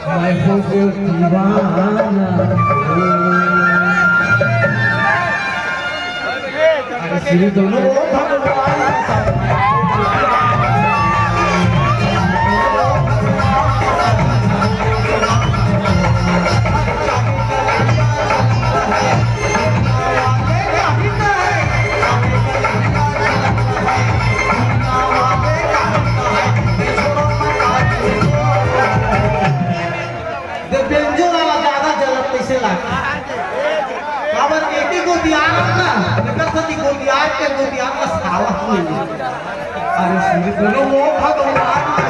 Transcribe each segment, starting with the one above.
मैं हो गया दीवाना अरे श्री दोनों अरे श्री दोनों वो भगवान का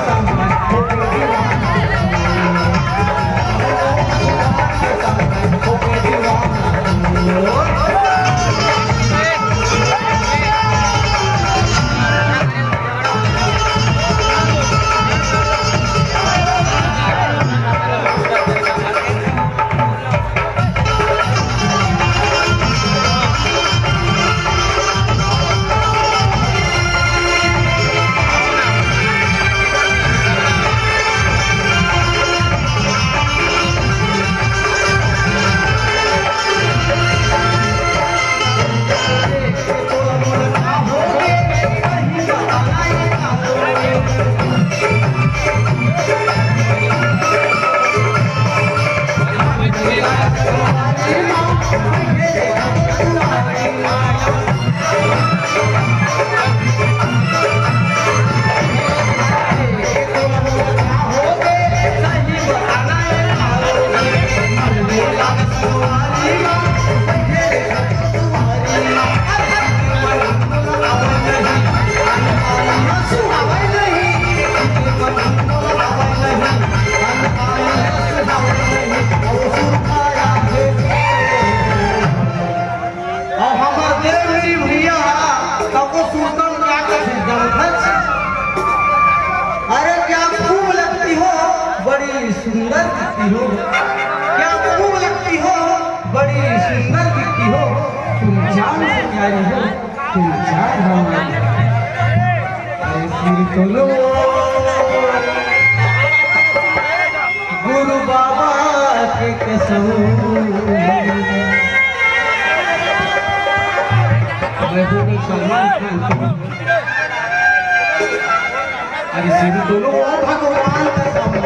सुंदर दिखती हो क्या खूब लगती हो बड़ी सुंदर दिखती हो तुम जान से प्यारी हो तुम जान हमारी ऐसी तो लो गुरु बाबा के कसम मैं तो सलमान खान अरे सिर तो लो भगवान का